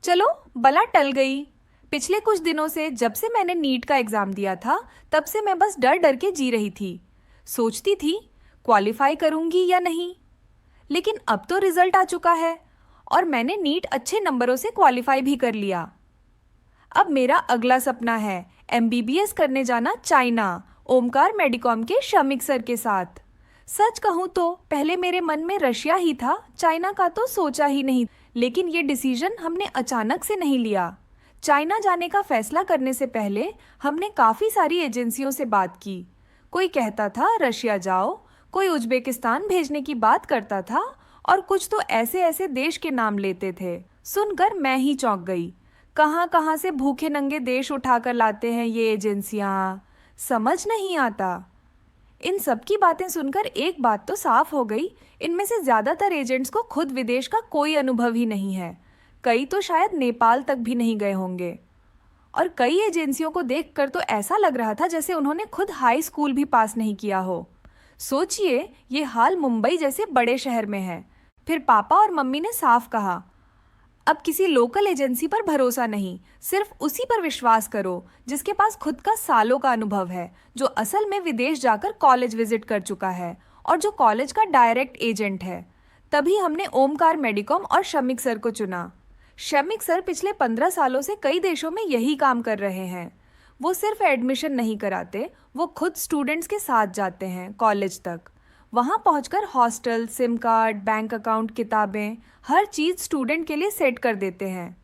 चलो, बला टल गई। पिछले कुछ दिनों से जब से मैंने नीट का एग्जाम दिया था, तब से मैं बस डर डर के जी रही थी। सोचती थी क्वालिफाई करूंगी या नहीं। लेकिन अब तो रिजल्ट आ चुका है और मैंने नीट अच्छे नंबरों से क्वालिफाई भी कर लिया। अब मेरा अगला सपना है एमबीबीएस करने जाना चाइना, ओमकार मेडिकॉम के शमिक सर के साथ। सच कहूँ तो पहले मेरे मन में रशिया ही था, चाइना का तो सोचा ही नहीं। लेकिन ये डिसीजन हमने अचानक से नहीं लिया। चाइना जाने का फैसला करने से पहले हमने काफ़ी सारी एजेंसियों से बात की। कोई कहता था रशिया जाओ, कोई उज्बेकिस्तान भेजने की बात करता था, और कुछ तो ऐसे ऐसे देश के नाम लेते थे। सुनकर मैं ही चौंक गई। कहाँ कहाँ से भूखे नंगे देश उठाकर लाते हैं ये एजेंसियाँ, समझ नहीं आता। इन सब की बातें सुनकर एक बात तो साफ हो गई, इनमें से ज़्यादातर एजेंट्स को खुद विदेश का कोई अनुभव ही नहीं है। कई तो शायद नेपाल तक भी नहीं गए होंगे। और कई एजेंसियों को देखकर तो ऐसा लग रहा था जैसे उन्होंने खुद हाई स्कूल भी पास नहीं किया हो। सोचिए, ये हाल मुंबई जैसे बड़े शहर में है। फिर पापा और मम्मी ने साफ कहा, अब किसी लोकल एजेंसी पर भरोसा नहीं, सिर्फ उसी पर विश्वास करो जिसके पास खुद का सालों का अनुभव है, जो असल में विदेश जाकर कॉलेज विजिट कर चुका है और जो कॉलेज का डायरेक्ट एजेंट है। तभी हमने ओमकार मेडिकॉम और शमिक सर को चुना। शमिक सर पिछले 15 सालों से कई देशों में यही काम कर रहे हैं। वो सिर्फ एडमिशन नहीं कराते, वो खुद स्टूडेंट्स के साथ जाते हैं कॉलेज तक। वहाँ पहुंचकर hostel, SIM card, bank account, किताबें, हर चीज़ स्टूडेंट के लिए सेट कर देते हैं।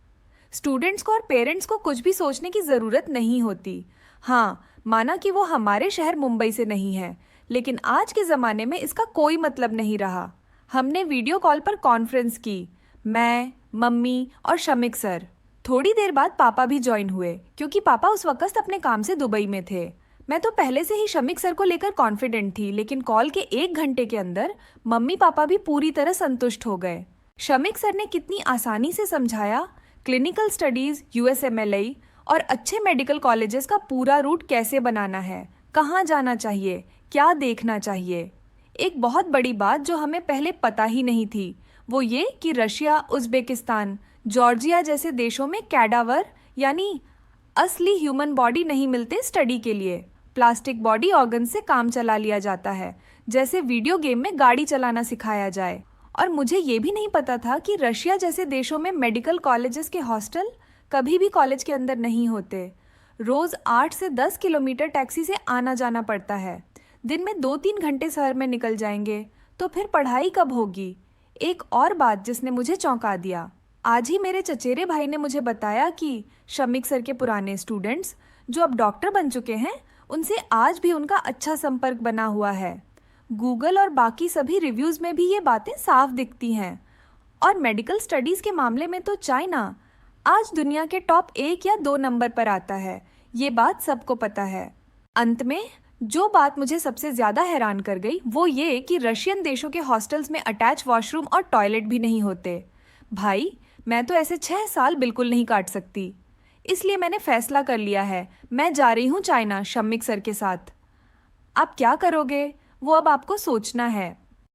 स्टूडेंट्स को और पेरेंट्स को कुछ भी सोचने की ज़रूरत नहीं होती। हाँ, माना कि वो हमारे शहर मुंबई से नहीं है, लेकिन आज के ज़माने में इसका कोई मतलब नहीं रहा। हमने वीडियो कॉल पर कॉन्फ्रेंस की, मैं, मम्मी और शमिक सर। थोड़ी देर बाद पापा भी ज्वाइन हुए, क्योंकि पापा उस वक्त अपने काम से दुबई में थे। मैं तो पहले से ही शमिक सर को लेकर कॉन्फिडेंट थी, लेकिन कॉल के 1 घंटे के अंदर मम्मी पापा भी पूरी तरह संतुष्ट हो गए। शमिक सर ने कितनी आसानी से समझाया क्लिनिकल स्टडीज़, यूएसएमएलआई और अच्छे मेडिकल कॉलेजेस का पूरा रूट कैसे बनाना है, कहाँ जाना चाहिए, क्या देखना चाहिए। एक बहुत बड़ी बात जो हमें पहले पता ही नहीं थी, वो ये कि रशिया, उज़्बेकिस्तान, जॉर्जिया जैसे देशों में कैडावर यानी असली ह्यूमन बॉडी नहीं मिलते स्टडी के लिए। प्लास्टिक बॉडी ऑर्गन से काम चला लिया जाता है, जैसे वीडियो गेम में गाड़ी चलाना सिखाया जाए। और मुझे ये भी नहीं पता था कि रशिया जैसे देशों में मेडिकल कॉलेजेस के हॉस्टल कभी भी कॉलेज के अंदर नहीं होते। रोज़ 8 से 10 किलोमीटर टैक्सी से आना जाना पड़ता है। दिन में 2-3 घंटे शहर में निकल जाएंगे, तो फिर पढ़ाई कब होगी। एक और बात जिसने मुझे चौंका दिया, आज ही मेरे चचेरे भाई ने मुझे बताया कि शमिक सर के पुराने स्टूडेंट्स जो अब डॉक्टर बन चुके हैं, उनसे आज भी उनका अच्छा संपर्क बना हुआ है। गूगल और बाकी सभी रिव्यूज़ में भी ये बातें साफ दिखती हैं। और मेडिकल स्टडीज़ के मामले में तो चाइना आज दुनिया के टॉप 1 या 2 नंबर पर आता है, ये बात सबको पता है। अंत में जो बात मुझे सबसे ज़्यादा हैरान कर गई वो ये कि रशियन देशों के हॉस्टल्स में अटैच वॉशरूम और टॉयलेट भी नहीं होते। भाई, मैं तो ऐसे 6 साल बिल्कुल नहीं काट सकती। इसलिए मैंने फैसला कर लिया है, मैं जा रही हूँ चाइना शमिक सर के साथ। आप क्या करोगे वो अब आपको सोचना है।